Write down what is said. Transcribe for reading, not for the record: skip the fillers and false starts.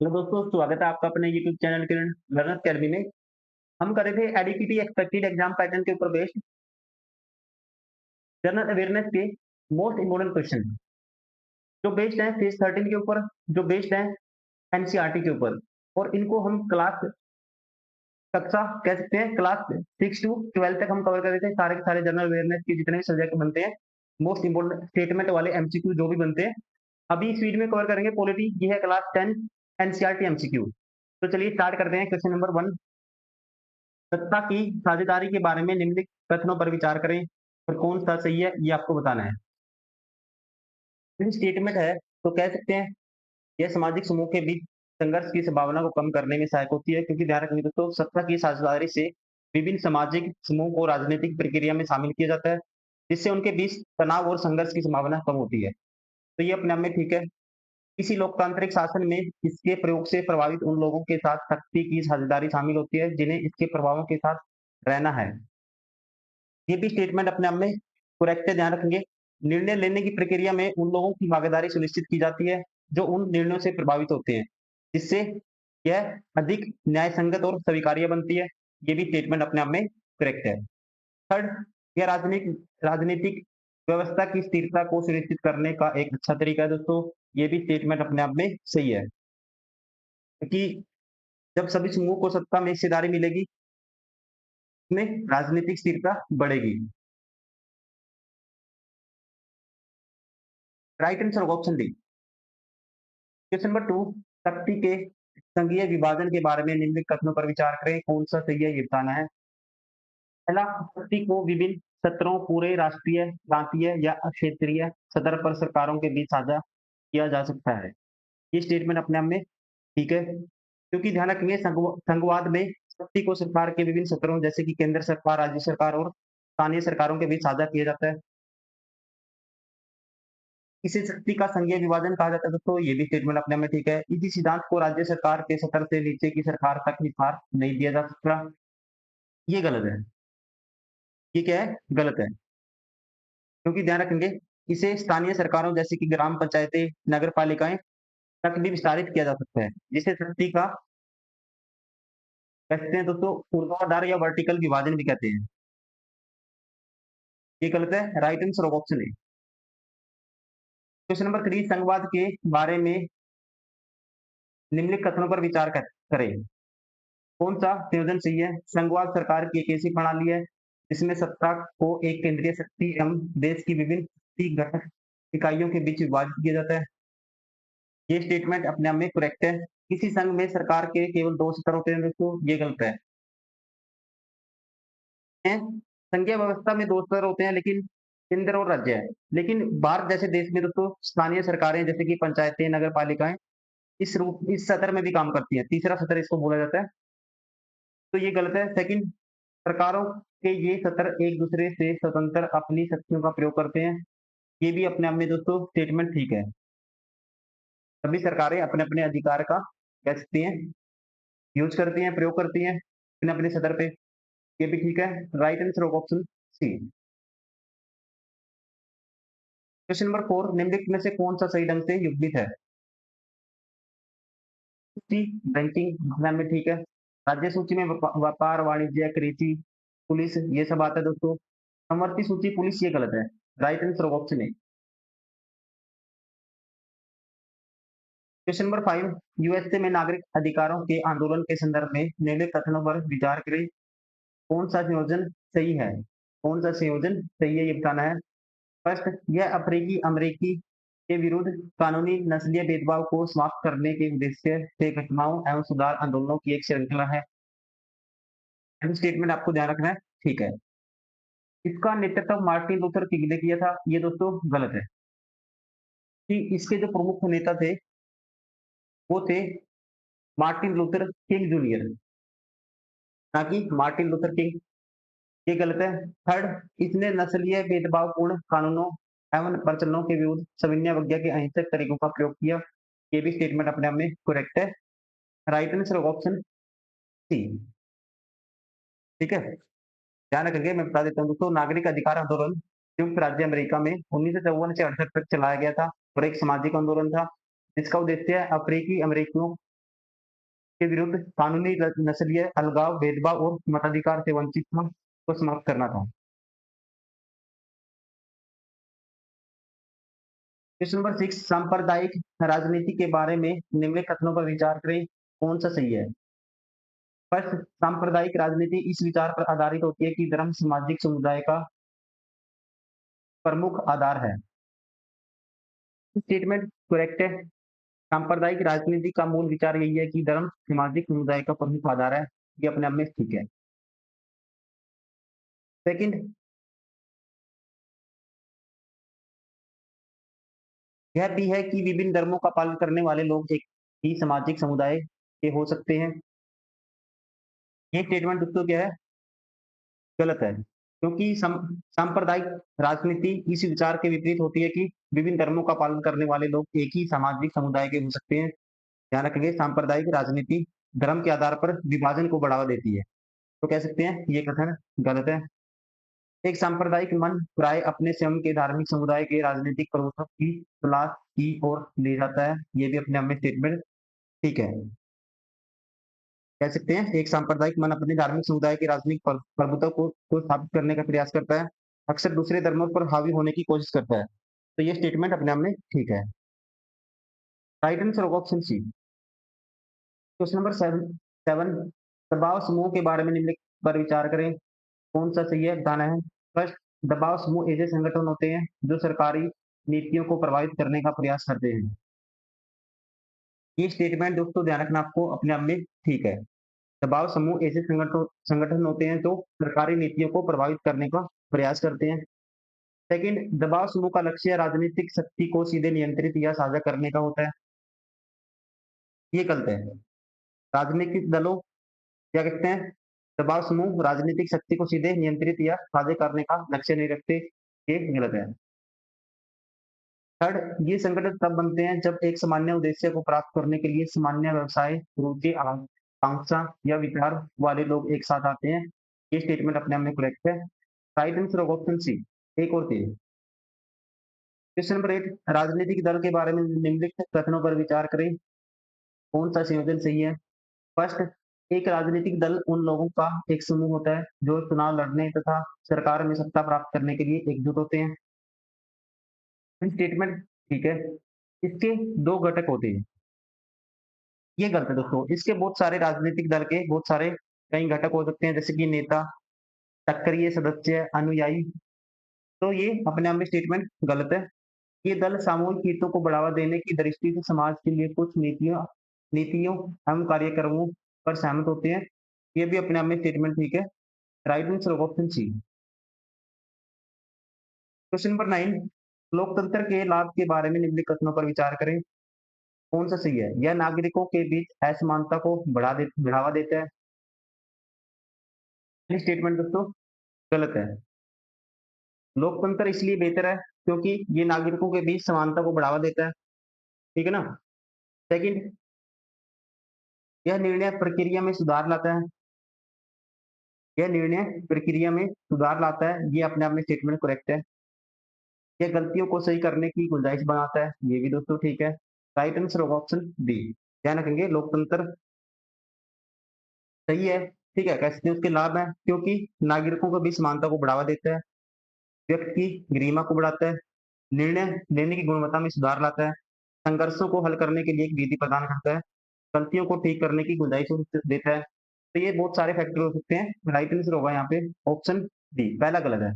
Hello दोस्तों, स्वागत है आपका अपने यूट्यूब चैनल के लर्नर अकेडमी में। हम कर रहे थे एडीपीटी एक्सपेक्टेड एग्जाम पैटर्न के ऊपर बेस्ड जनरल अवेयरनेस के मोस्ट इंपोर्टेंट क्वेश्चन जो बेस्ड हैं फेज 13 के ऊपर, जो बेस्ड हैं एनसीईआरटी के ऊपर। और इनको हम क्लास कक्षा कह सकते हैं, क्लास 6 टू 12 तक हम कवर कर रहे थे। सारे के सारे जनरल अवेयरनेस के जितने भी सब्जेक्ट बनते हैं, मोस्ट इंपोर्टेंट स्टेटमेंट वाले एमसीक्यू जो भी बनते हैं, अभी इस वीडियो में कवर करेंगे पॉलिटी। ये है क्लास 10 एनसीईआरटी एमसीक्यू। तो चलिए स्टार्ट करते हैं। क्वेश्चन नंबर 1, सत्ता की साझेदारी के बारे में निम्नलिखित कथनों पर विचार करें और कौन सा सही है ये आपको बताना है। स्टेटमेंट है तो कह सकते हैं यह सामाजिक समूह के बीच संघर्ष की संभावना को कम करने में सहायक होती है, क्योंकि ध्यान रखिए दोस्तों, सत्ता की साझेदारी से विभिन्न सामाजिक समूह को राजनीतिक प्रक्रिया में शामिल किया जाता है, जिससे उनके बीच तनाव और संघर्ष की संभावना कम होती है। तो ये अपने आप में ठीक है। किसी लोकतांत्रिक शासन में इसके प्रयोग से प्रभावित उन लोगों के साथ शक्ति की साझेदारी शामिल होती है जिन्हें इसके प्रभावों के साथ रहना है। ये भी स्टेटमेंट अपने आप में करेक्ट है। ध्यान रखेंगे, निर्णय लेने की प्रक्रिया में उन लोगों की भागीदारी सुनिश्चित की जाती है जो उन निर्णयों से प्रभावित होते हैं, जिससे यह अधिक न्याय संगत और स्वीकार्य बनती है। ये भी स्टेटमेंट अपने आप में करेक्ट है। थर्ड, यह राजनीतिक व्यवस्था की स्थिरता को सुनिश्चित करने का एक अच्छा तरीका है दोस्तों। ये भी स्टेटमेंट अपने आप में सही है, क्योंकि जब सभी समूह को सत्ता में हिस्सेदारी मिलेगी, इसमें राजनीतिक स्थिरता बढ़ेगी। राइट आंसर होगा ऑप्शन डी। क्वेश्चन नंबर 2, शक्ति के संघीय विभाजन के बारे में निम्नलिखित कथनों पर विचार करें, कौन सा सही है ये बताना है। पहला, शक्ति को विभिन्न सत्रों, पूरे राष्ट्रीय, प्रांतीय या क्षेत्रीय सतर पर सरकारों के बीच साझा किया जा सकता है। ये स्टेटमेंट अपने आप में ठीक है, क्योंकि ध्यान रखेंगे संघवाद में शक्ति को सरकार के विभिन्न सत्रों जैसे कि केंद्र सरकार, राज्य सरकार और स्थानीय सरकारों के बीच साझा किया जाता है। इसे शक्ति का संघीय विभाजन कहा जाता है दोस्तों। ये भी स्टेटमेंट अपने में ठीक है। इसी सिद्धांत को राज्य सरकार के स्तर से नीचे की सरकार तक विस्तार नहीं दिया जा सकता। ये गलत है। ये क्या है? गलत है, क्योंकि ध्यान रखेंगे इसे स्थानीय सरकारों जैसे कि ग्राम पंचायतें, नगर पालिकाएं तक भी विस्तारित किया जा सकता है, जिसे शक्ति का कहते हैं दोस्तों ऊर्ध्वाधर या वर्टिकल विभाजन भी कहते हैं। ये गलत है। Right answer option A. Question number 3, संघवाद के बारे में निम्नलिखित कथनों पर विचार करें, कौन सा संयोजन सही है। संघवाद सरकार की एक ऐसी प्रणाली है जिसमें सत्ता को एक केंद्रीय शक्ति एवं देश की विभिन्न शक्ति घटक इकाइयों के बीच विभाजित किया जाता है। ये स्टेटमेंट अपने आप में करेक्ट है। किसी संघ में सरकार के केवल दो स्तर होते हैं दोस्तों, ये गलत है। संघीय व्यवस्था में दो स्तर होते हैं, लेकिन केंद्र और राज्य है। लेकिन भारत जैसे देश में दोस्तों स्थानीय सरकारें जैसे कि पंचायतें, नगर पालिकाएं इस सतर में भी काम करती है। तीसरा सतर इसको बोला जाता है। तो ये गलत है। सेकंड, सरकारों के ये सत्र एक दूसरे से स्वतंत्र अपनी शक्तियों का प्रयोग करते हैं। ये भी अपने आप में दोस्तों स्टेटमेंट ठीक है। सभी सरकारें अपने अपने अधिकार का कह सकती हैं यूज करती हैं, प्रयोग करती हैं अपने अपने सतर पे। ये भी ठीक है। राइट आंसर होगा ऑप्शन सी। क्वेश्चन नंबर 4, निम्नलिखित में से कौन सा सही ढंग से युग्मित है। सूची बैंकिंग एग्जाम में ठीक है। राज्य सूची में व्यापार, वाणिज्य, कृषि, पुलिस ये सब आता है दोस्तों। समवर्ती सूची पुलिस, ये गलत है। राइट आंसर होगा option A. Question number 5, USA में नागरिक अधिकारों के आंदोलन के संदर्भ में निम्नलिखित कथनों पर विचार करें, कौन सा संयोजन सही है। कौन सा संयोजन सही है ये बताना है। फर्स्ट, यह अफ्रीकी अमेरिकी के विरुद्ध कानूनी नस्लीय भेदभाव को समाप्त करने के उद्देश्य से घटनाओं एवं सुधार आंदोलनों की एक श्रृंखला है। स्टेटमेंट आपको ध्यान रखना है, ठीक है। इसका नेतृत्व मार्टिन लूथर किंग ने किया था, ये दोस्तों गलत है। कि इसके जो प्रमुख नेता थे वो थे मार्टिन लूथर किंग जूनियर, ना कि मार्टिन लूथर किंग। ये गलत है। थर्ड, इसने नस्लीय भेदभावपूर्ण कानूनों एवं प्रचलनों के विरुद्ध सविनय अवज्ञा के अहिंसक तरीकों का प्रयोग किया। ये भी स्टेटमेंट अपने आप में करेक्ट है। Right answer option C. ठीक है, ध्यान रखिए। मैं बता देता हूँ दोस्तों, नागरिक अधिकार आंदोलन संयुक्त राज्य अमेरिका में 1954 से 68 तक चलाया गया था और एक सामाजिक आंदोलन था जिसका उद्देश्य अफ्रीकी अमेरिकियों के विरुद्ध कानूनी नस्लीय अलगाव, भेदभाव और मताधिकार से वंचित को समाप्त करना था। क्वेश्चन नंबर 6, सांप्रदायिक राजनीति के बारे में निम्नलिखित कथनों पर विचार करें, कौन सा सही है? फर्स्ट, सांप्रदायिक राजनीति इस विचार पर आधारित होती है कि धर्म सामाजिक समुदाय का प्रमुख आधार है। स्टेटमेंट करेक्ट है। सांप्रदायिक राजनीति का मूल विचार यही है कि धर्म सामाजिक समुदाय का प्रमुख आधार है। ये अपने आप में ठीक है। सेकंड, यह भी है कि विभिन्न धर्मों का पालन करने वाले लोग एक ही सामाजिक समुदाय के हो सकते हैं। ये स्टेटमेंट दोस्तों क्या है? गलत है, क्योंकि सांप्रदायिक राजनीति इस विचार के विपरीत होती है कि विभिन्न धर्मों का पालन करने वाले लोग एक ही सामाजिक समुदाय के हो सकते हैं। ध्यान रखेंगे, सांप्रदायिक राजनीति धर्म के आधार पर विभाजन को बढ़ावा देती है। तो कह सकते हैं ये कथन गलत है। एक सांप्रदायिक मन प्राय अपने स्वयं के धार्मिक समुदाय के राजनीतिक प्रभुत्व की तलाश की ओर ले जाता है। ये भी अपने आप में स्टेटमेंट ठीक है। कह सकते हैं एक सांप्रदायिक मन अपने धार्मिक समुदाय के राजनीतिक प्रभुत्व को स्थापित करने का प्रयास करता है, अक्सर दूसरे धर्मों पर हावी होने की कोशिश करता है। तो ये स्टेटमेंट अपने आप में ठीक है। राइट आंसर होगा ऑप्शन सी। क्वेश्चन नंबर 7, दबाव समूह के बारे में निम्नलिखित पर विचार करें, कौन सा सही है बताना है। फर्स्ट, दबाव समूह ऐसे संगठन होते हैं जो सरकारी नीतियों को प्रभावित करने का प्रयास करते हैं। ये स्टेटमेंट दोस्तों ध्यान रखना आपको अपने आप में ठीक है। दबाव समूह ऐसे संगठन होते हैं जो सरकारी नीतियों को प्रभावित करने का प्रयास करते हैं। सेकंड, दबाव समूह का लक्ष्य राजनीतिक शक्ति को सीधे नियंत्रित या साझा करने का होता है। ये गलत है। राजनीतिक दलों क्या कहते हैं, दबाव समूह राजनीतिक शक्ति को सीधे नियंत्रित या साझा करने का लक्ष्य नहीं रखते। ये गलत है। थर्ड, ये संगठन तब बनते हैं जब एक सामान्य उद्देश्य को प्राप्त करने के लिए सामान्य व्यवसाय, रुचि, आकांक्षा या विचार वाले लोग एक साथ आते हैं। ये स्टेटमेंट अपने आप में करेक्ट है। राइट आंसर होगा ऑप्शन सी। एक और तीन। क्वेश्चन नंबर 8, राजनीतिक दल के बारे में निम्नलिखित कथनों पर विचार करें, कौन सा संयोजन सही है। फर्स्ट, एक राजनीतिक दल उन लोगों का एक समूह होता है जो चुनाव लड़ने तथा सरकार में सत्ता प्राप्त करने के लिए एकजुट होते हैं। स्टेटमेंट ठीक है। इसके दो घटक होते हैं। ये गलत है दोस्तों। इसके बहुत सारे राजनीतिक दल के बहुत सारे कई घटक हो सकते हैं, जैसे कि नेता, सक्रिय सदस्य, अनुयायी। तो ये अपने आप में स्टेटमेंट गलत है। ये दल सामूहिक हितों को बढ़ावा देने की दृष्टि से समाज के लिए कुछ नीतियों एवं कार्यक्रमों पर सहमत होते हैं। ये भी अपने आप में स्टेटमेंट ठीक है। राइट आंसर होगा ऑप्शन सी। क्वेश्चन नंबर 9, लोकतंत्र के लाभ के बारे में निम्नलिखित कथनों पर विचार करें, कौन सा सही है। यह नागरिकों के बीच असमानता को बढ़ावा देता है। ये स्टेटमेंट दोस्तों गलत है। लोकतंत्र इसलिए बेहतर है क्योंकि ये नागरिकों के बीच समानता को बढ़ावा देता है। ठीक है ना। सेकंड, यह निर्णय प्रक्रिया में सुधार लाता है। यह निर्णय प्रक्रिया में सुधार लाता है। ये अपने आप में स्टेटमेंट करेक्ट है। यह गलतियों को सही करने की गुंजाइश बनाता है। ये भी दोस्तों ठीक है। राइट आंसर होगा ऑप्शन डी। ध्यान रखेंगे, लोकतंत्र सही है। ठीक है, कह सकते हैं उसके लाभ है क्योंकि नागरिकों को भी समानता को बढ़ावा देता है, व्यक्ति की गरिमा को बढ़ाता है, निर्णय लेने की गुणवत्ता में सुधार लाता है, संघर्षों को हल करने के लिए एक विधि प्रदान करता है, गलतियों को ठीक करने की गुंजाइश देता है। तो ये बहुत सारे फैक्टर हो सकते हैं। राइट आंसर होगा यहाँ पे ऑप्शन डी, पहला गलत है।